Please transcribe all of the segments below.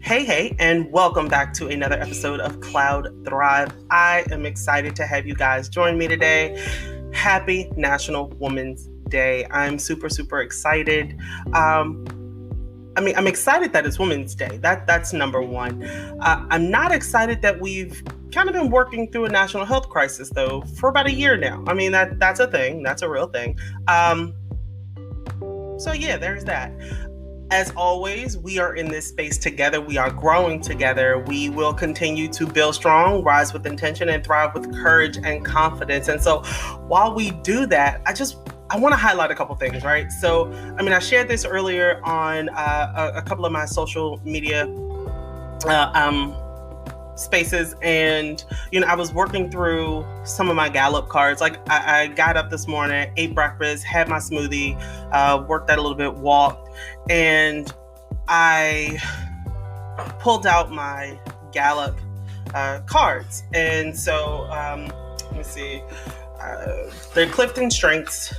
Hey, and welcome back to another episode of Cloud Thrive. I am excited to have you guys join me today. Happy National Women's Day. I'm super excited. I'm excited that it's Women's Day. That's number one. I'm not excited that we've kind of been working through a national health crisis, though, for about a year now. I mean, that's a thing. That's a real thing. So yeah, there's that. As always, we are in this space together. We are growing together. We will continue to build strong, rise with intention, and thrive with courage and confidence. And so while we do that, I want to highlight a couple things, right? So, I shared this earlier on a couple of my social media spaces, and I was working through some of my Gallup cards. Like I got up this morning, ate breakfast, had my smoothie, worked out a little bit, walked, and I pulled out my Gallup cards. And so let me see, they're Clifton Strengths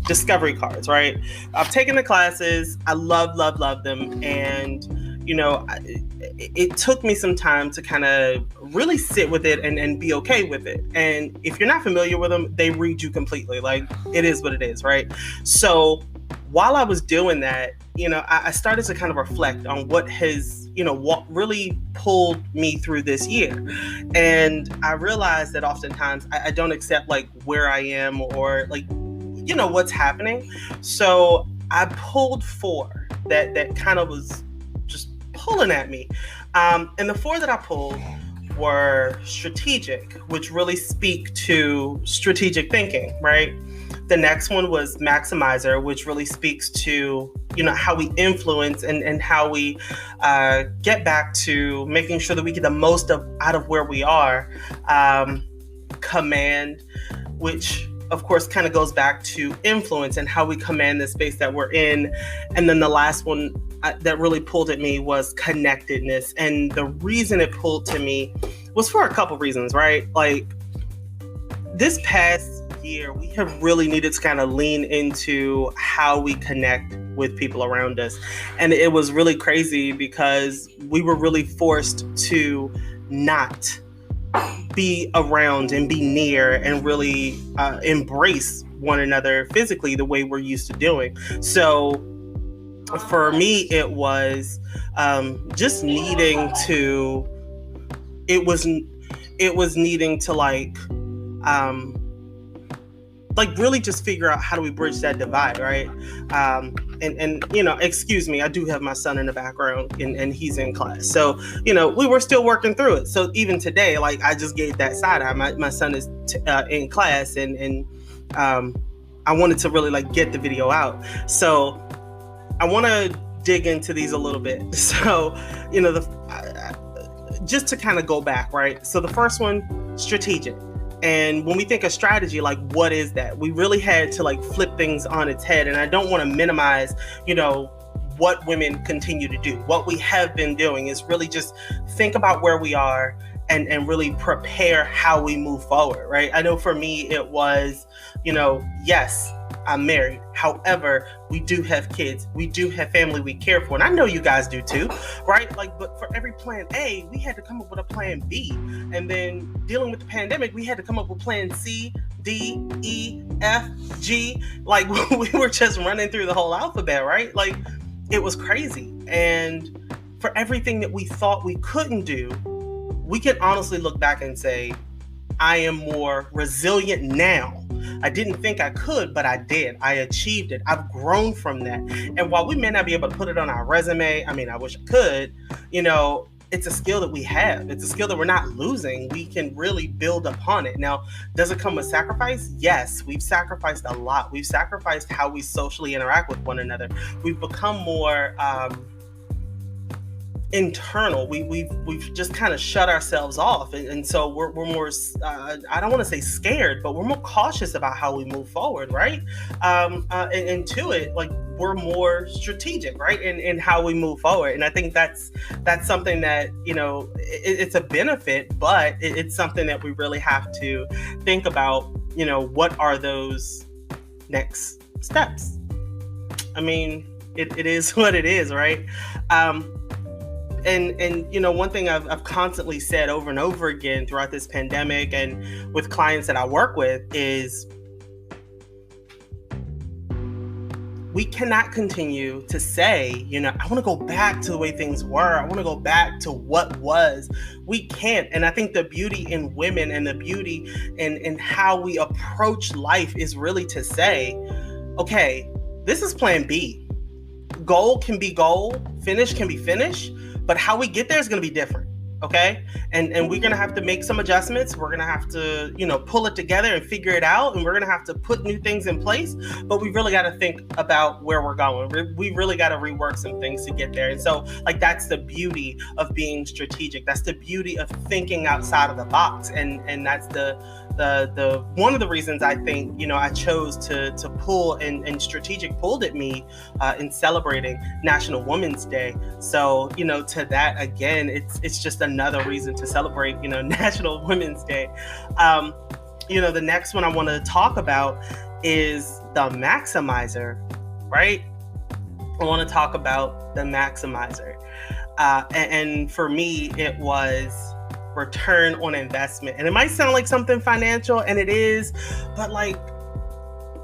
discovery cards, right? I've taken the classes. I love them, and it took me some time to kind of really sit with it and be okay with it. And if you're not familiar with them, they read you completely. Like, it is what it is, right? So while I was doing that, I started to kind of reflect on what really pulled me through this year. And I realized that oftentimes I don't accept like where I am or like, what's happening. So I pulled four that kind of was just pulling at me. And the four that I pulled were strategic, which really speak to strategic thinking, right? The next one was maximizer, which really speaks to, how we influence and how we get back to making sure that we get the most out of where we are. Command, which of course kind of goes back to influence and how we command the space that we're in. And then the last one that really pulled at me was connectedness. And the reason it pulled to me was for a couple reasons, right? Like, this past year, we have really needed to kind of lean into how we connect with people around us. And it was really crazy because we were really forced to not be around and be near and really embrace one another physically the way we're used to doing. So for me, it was just needing to, it was needing to like really just figure out how do we bridge that divide, right? And excuse me, I do have my son in the background and he's in class. So, we were still working through it. So even today, like, I just gave that side eye. My son is in class and I wanted to really like get the video out. So I want to dig into these a little bit. So, just to kind of go back, right? So the first one, strategic. And when we think of strategy, like, what is that? We really had to like flip things on its head. And I don't want to minimize, what women continue to do. What we have been doing is really just think about where we are and really prepare how we move forward, right? I know for me, it was, yes, I'm married. However, we do have kids. We do have family we care for. And I know you guys do too, right? Like, but for every plan A, we had to come up with a plan B. And then dealing with the pandemic, we had to come up with plan C, D, E, F, G. Like, we were just running through the whole alphabet, right? Like, it was crazy. And for everything that we thought we couldn't do, we can honestly look back and say, I am more resilient now. I didn't think I could, but I did. I achieved it. I've grown from that. And while we may not be able to put it on our resume, I wish I could, it's a skill that we have. It's a skill that we're not losing. We can really build upon it. Now, does it come with sacrifice? Yes, we've sacrificed a lot. We've sacrificed how we socially interact with one another. We've become more internal. We've just kind of shut ourselves off, and so we're more I don't want to say scared, but we're more cautious about how we move forward, right? And to it, like, we're more strategic, right, in how we move forward. And I think that's something that, it's a benefit, but it's something that we really have to think about. What are those next steps? It is what it is, right? And one thing I've constantly said over and over again throughout this pandemic and with clients that I work with is we cannot continue to say, I want to go back to the way things were. I want to go back to what was. We can't. And I think the beauty in women and the beauty in how we approach life is really to say, okay, this is plan B. Goal can be goal, finish can be finish, but how we get there is going to be different. Okay. And we're going to have to make some adjustments. We're going to have to, pull it together and figure it out. And we're going to have to put new things in place. But we really got to think about where we're going. We really got to rework some things to get there. And so that's the beauty of being strategic. That's the beauty of thinking outside of the box. And that's the one of the reasons I think, I chose to pull and strategic pulled at me in celebrating National Women's Day. So, to that, again, it's just another reason to celebrate, National Women's Day. The next one I want to talk about is the maximizer, right? I want to talk about the maximizer. And for me, it was return on investment. And it might sound like something financial, and it is, but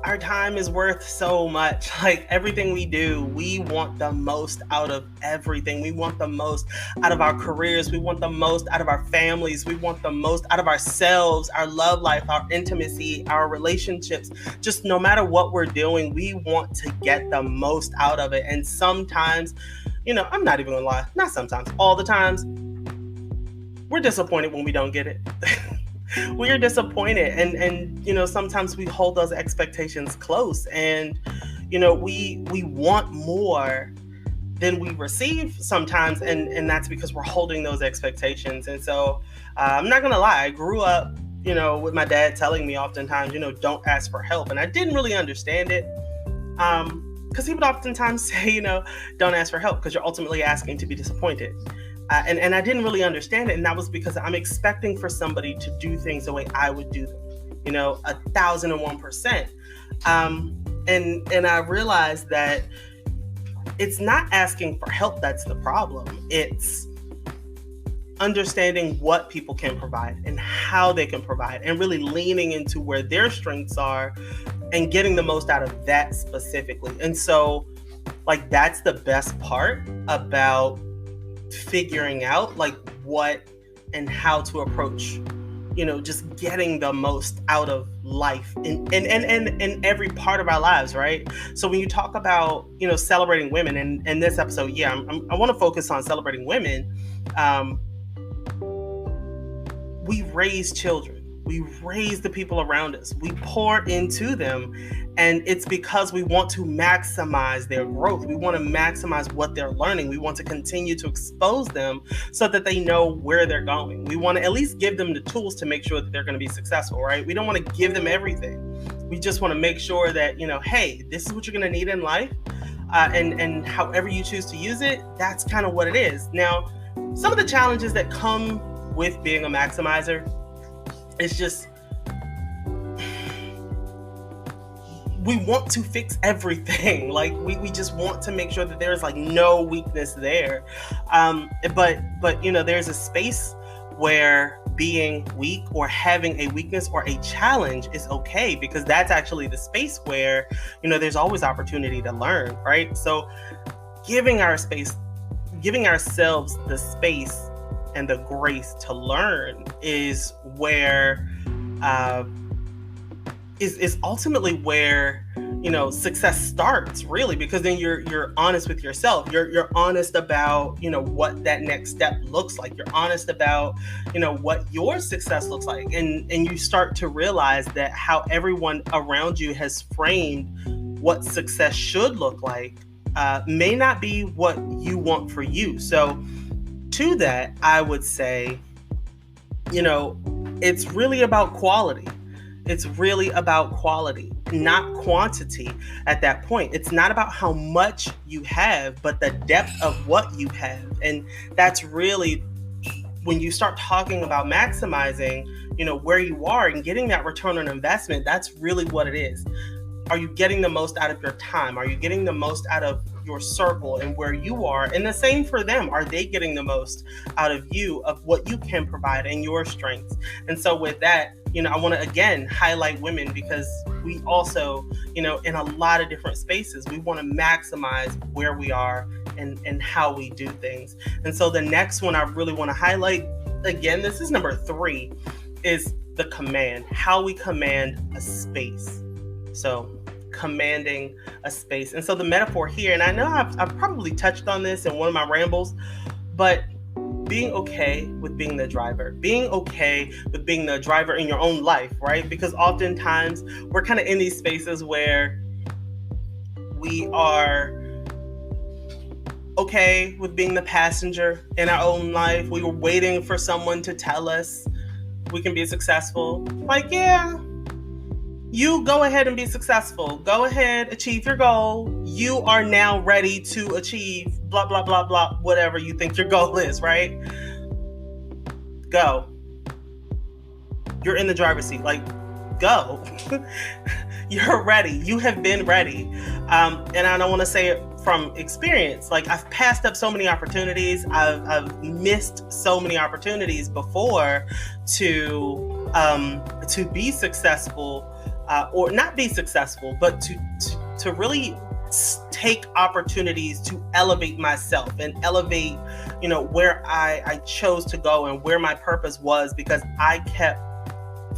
our time is worth so much. Everything we do, we want the most out of everything. We want the most out of our careers. We want the most out of our families. We want the most out of ourselves, our love life, our intimacy, our relationships. Just no matter what we're doing, we want to get the most out of it. And sometimes, I'm not even gonna lie, not sometimes, all the times, we're disappointed when we don't get it. We are disappointed. And sometimes we hold those expectations close, and, we want more than we receive sometimes. And that's because we're holding those expectations. And so I'm not going to lie. I grew up, with my dad telling me oftentimes, don't ask for help. And I didn't really understand it. Because he would oftentimes say, don't ask for help because you're ultimately asking to be disappointed. And I didn't really understand it. And that was because I'm expecting for somebody to do things the way I would do them, 1,001%. And I realized that it's not asking for help that's the problem. It's understanding what people can provide and how they can provide, and really leaning into where their strengths are and getting the most out of that specifically. And so that's the best part about figuring out what and how to approach, just getting the most out of life in every part of our lives, right? So when you talk about, celebrating women, and in this episode, I want to focus on celebrating women. We raise children. We raise the people around us. We pour into them. And it's because we want to maximize their growth. We want to maximize what they're learning. We want to continue to expose them so that they know where they're going. We want to at least give them the tools to make sure that they're going to be successful, right? We don't want to give them everything. We just want to make sure that, hey, this is what you're going to need in life. And however you choose to use it, that's kind of what it is. Now, some of the challenges that come with being a maximizer, it's just, we want to fix everything. We just want to make sure that there's no weakness there. But there's a space where being weak or having a weakness or a challenge is okay, because that's actually the space where, there's always opportunity to learn, right? So giving ourselves the space and the grace to learn is where, is ultimately where, success starts, really, because then you're honest with yourself. You're honest about, what that next step looks like. You're honest about, what your success looks like. And you start to realize that how everyone around you has framed what success should look like may not be what you want for you. So to that, I would say, it's really about quality. It's really about quality, not quantity at that point. It's not about how much you have, but the depth of what you have. And that's really, when you start talking about maximizing, where you are and getting that return on investment, that's really what it is. Are you getting the most out of your time? Are you getting the most out of your circle and where you are, and the same for them. Are they getting the most out of you, of what you can provide and your strengths? And so with that, I want to again highlight women, because we also, in a lot of different spaces, we want to maximize where we are and how we do things. And so the next one I really want to highlight, again, this is number 3, is the command, how we command a space. So commanding a space. And so the metaphor here, and I know I've probably touched on this in one of my rambles, but being okay with being the driver, being okay with being the driver in your own life, right? Because oftentimes we're kind of in these spaces where we are okay with being the passenger in our own life. We were waiting for someone to tell us we can be successful. Like, yeah, you go ahead and be successful. Go ahead, achieve your goal. You are now ready to achieve blah, blah, blah, blah, whatever you think your goal is, right? Go. You're in the driver's seat. Like, go. You're ready. You have been ready. And I don't want to say it from experience. Like, I've passed up so many opportunities. I've missed so many opportunities before to be successful, or not be successful, but to really take opportunities to elevate myself and elevate, where I chose to go and where my purpose was, because I kept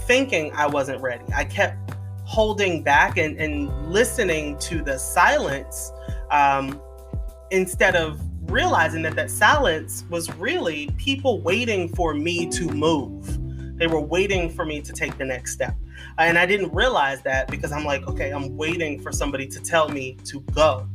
thinking I wasn't ready. I kept holding back and listening to the silence, instead of realizing that silence was really people waiting for me to move. They were waiting for me to take the next step. And I didn't realize that, because I'm like, okay, I'm waiting for somebody to tell me to go.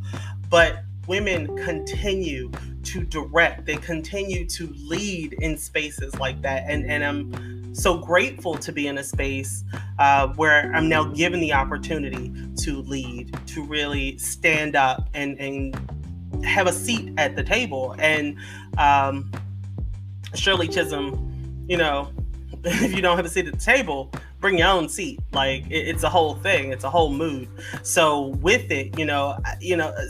But women continue to direct, they continue to lead in spaces like that. And I'm so grateful to be in a space where I'm now given the opportunity to lead, to really stand up and have a seat at the table. And Shirley Chisholm, if you don't have a seat at the table, bring your own seat. Like, it's a whole thing. It's a whole mood. So with it,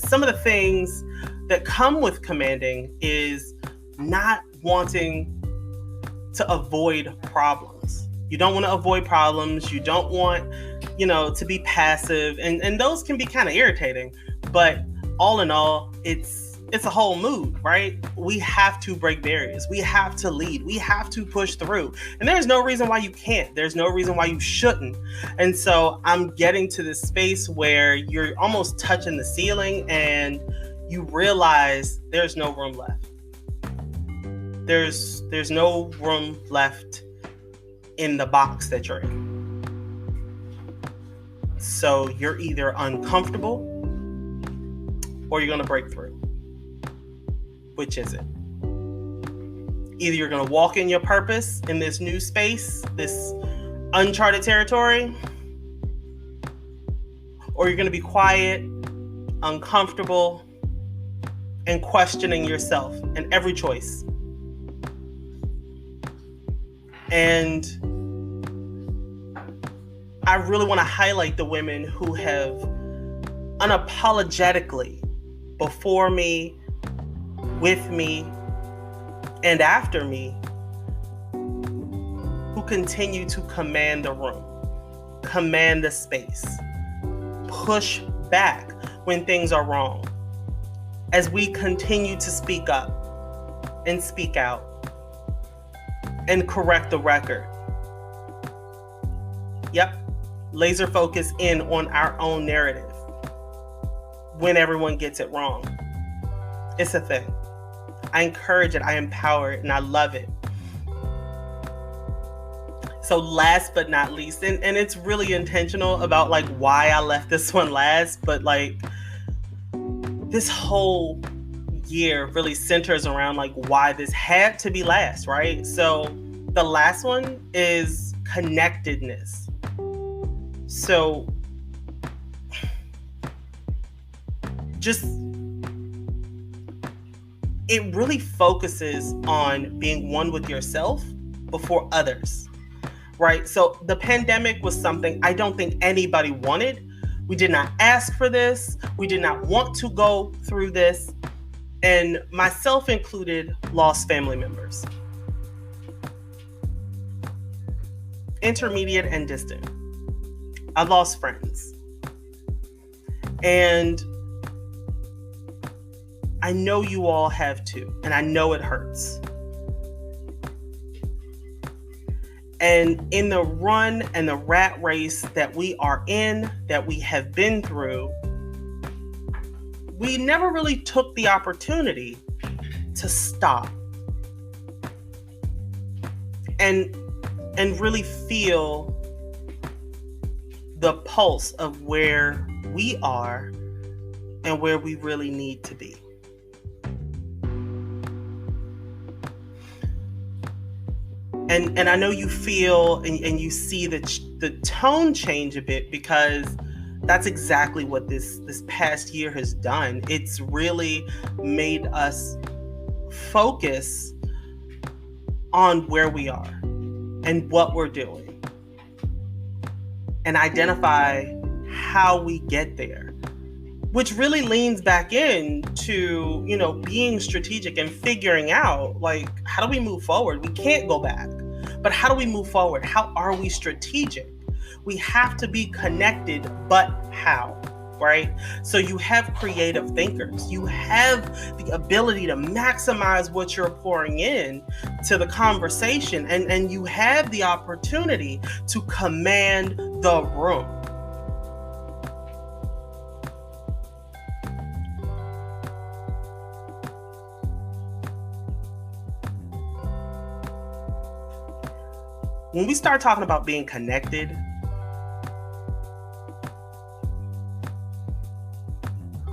some of the things that come with commanding is not wanting to avoid problems. You don't want to avoid problems. You don't want, to be passive. And those can be kind of irritating. But all in all, it's a whole mood, right? We have to break barriers. We have to lead. We have to push through. And there's no reason why you can't. There's no reason why you shouldn't. And so I'm getting to this space where you're almost touching the ceiling and you realize there's no room left. There's no room left in the box that you're in. So you're either uncomfortable or you're going to break through. Which is it? Either you're going to walk in your purpose in this new space, this uncharted territory, or you're going to be quiet, uncomfortable, and questioning yourself and every choice. And I really want to highlight the women who have unapologetically, before me, with me, and after me, who continue to command the room, command the space, push back when things are wrong, as we continue to speak up and speak out and correct the record. Yep, laser focus in on our own narrative when everyone gets it wrong. It's a thing. I encourage it, I empower it, and I love it. So last but not least, and it's really intentional about like why I left this one last, but like this whole year really centers around like why this had to be last, right? So the last one is connectedness. So just it really focuses on being one with yourself before others, right? So the pandemic was something I don't think anybody wanted, We did not ask for this. We did not want to go through this. And myself included, lost family members. Intermediate and distant. I lost friends. And I know you all have too. And I know it hurts. And in the run and the rat race that we are in, that we have been through, we never really took the opportunity to stop and really feel the pulse of where we are and where we really need to be. And I know you feel and you see the tone change a bit, because that's exactly what this past year has done. It's really made us focus on where we are and what we're doing and identify how we get there, which really leans back into, being strategic and figuring out, like, how do we move forward? We can't go back, but how do we move forward? How are we strategic? We have to be connected, but how, right? So you have creative thinkers. You have the ability to maximize what you're pouring in to the conversation, and you have the opportunity to command the room. When we start talking about being connected,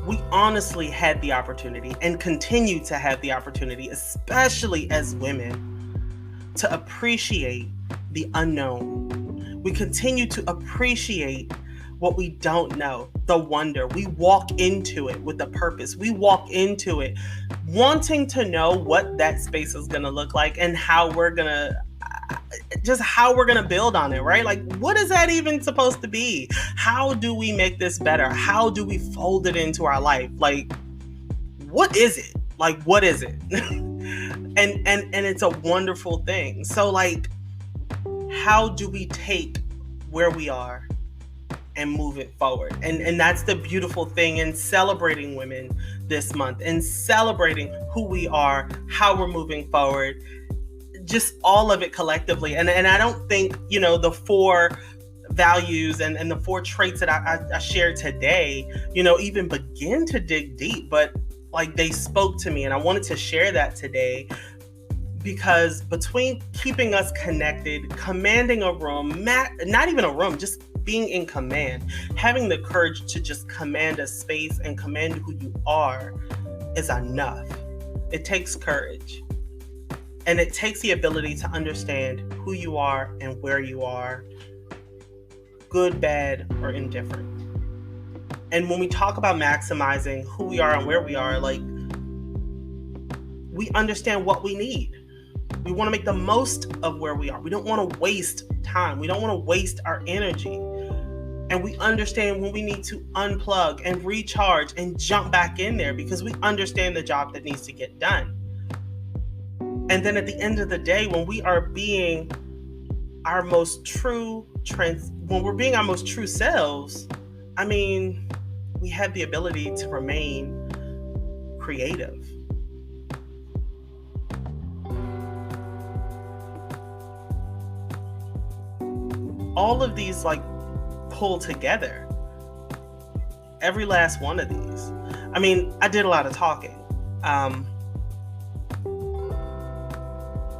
we honestly had the opportunity and continue to have the opportunity, especially as women, to appreciate the unknown. We continue to appreciate what we don't know, the wonder. We walk into it with a purpose. We walk into it wanting to know what that space is going to look like and how we're going to build on it, right? Like, what is that even supposed to be? How do we make this better? How do we fold it into our life? Like, what is it? Like, what is it? and it's a wonderful thing. So, like, how do we take where we are and move it forward? And that's the beautiful thing in celebrating women this month and celebrating who we are, how we're moving forward, just all of it collectively. And I don't think, the 4 values and the 4 traits that I shared today, even begin to dig deep, but like, they spoke to me, and I wanted to share that today, because between keeping us connected, commanding a room, not even a room, just being in command, having the courage to just command a space and command who you are is enough. It takes courage. And it takes the ability to understand who you are and where you are, good, bad, or indifferent. And when we talk about maximizing who we are and where we are, like, we understand what we need. We want to make the most of where we are. We don't want to waste time. We don't want to waste our energy. And we understand when we need to unplug and recharge and jump back in there, because we understand the job that needs to get done. And then at the end of the day, when we are being our most true selves, we have the ability to remain creative. All of these, like, pull together. Every last one of these. I did a lot of talking.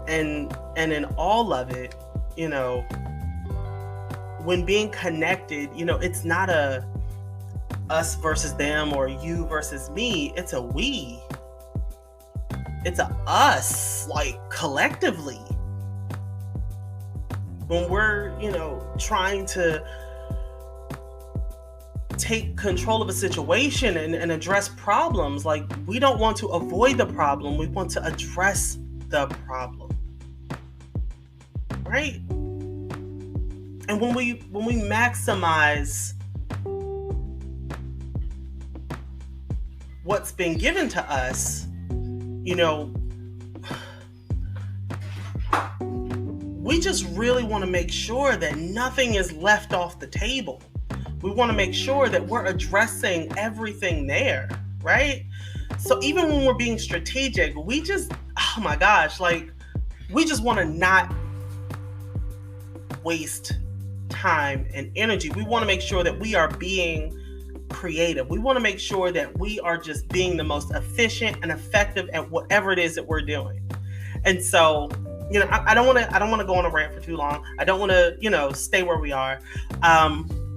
And in all of it, when being connected, it's not a us versus them or you versus me. It's a we. It's a us, like, collectively. When we're, trying to take control of a situation and address problems, like, we don't want to avoid the problem. We want to address the problem. Right? And when we maximize what's been given to us, we just really want to make sure that nothing is left off the table. We want to make sure that we're addressing everything there, right? So even when we're being strategic, we just, oh my gosh, we just want to not waste time and energy. We want to make sure that we are being creative. We want to make sure that we are just being the most efficient and effective at whatever it is that we're doing. And so, I don't want to go on a rant for too long. I don't want to, stay where we are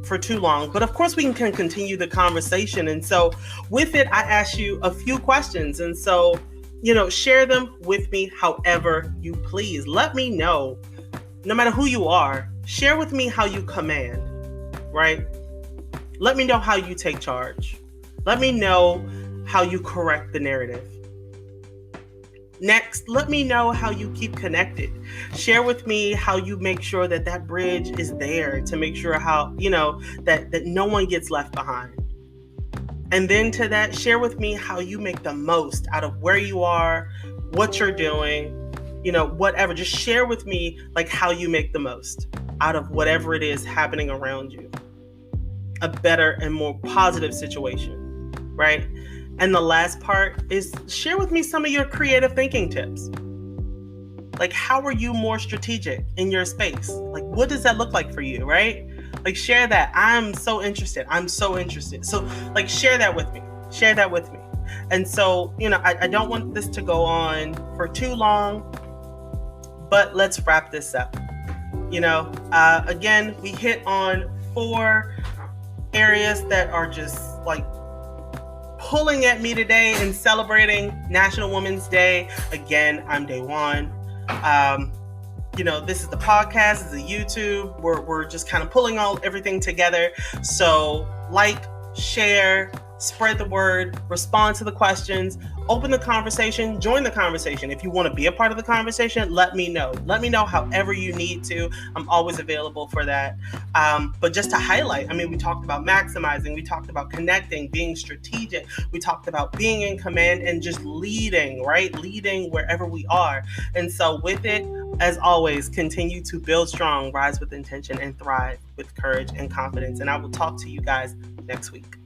for too long. But of course, we can continue the conversation. And so with it, I ask you a few questions. And so, share them with me however you please. Let me know, no matter who you are, share with me how you command, right? Let me know how you take charge. Let me know how you correct the narrative. Next, let me know how you keep connected. Share with me how you make sure that bridge is there to make sure how, that no one gets left behind. And then to that, share with me how you make the most out of where you are, what you're doing, whatever. Just share with me how you make the most out of whatever it is happening around you. A better and more positive situation, right? And the last part is share with me some of your creative thinking tips. How are you more strategic in your space? What does that look like for you, right? Share that. I'm so interested. So share that with me. And so, I don't want this to go on for too long, but let's wrap this up. Again, we hit on 4 areas that are just pulling at me today in celebrating National Women's Day. Again, I'm DaiJuan. This is the podcast, this is the YouTube. We're just kind of pulling everything together. So share, spread the word, respond to the questions, open the conversation, join the conversation. If you want to be a part of the conversation, let me know. Let me know however you need to. I'm always available for that. But just to highlight, we talked about maximizing, we talked about connecting, being strategic, we talked about being in command and just leading, right? Leading wherever we are. And so with it, as always, continue to build strong, rise with intention, and thrive with courage and confidence. And I will talk to you guys next week.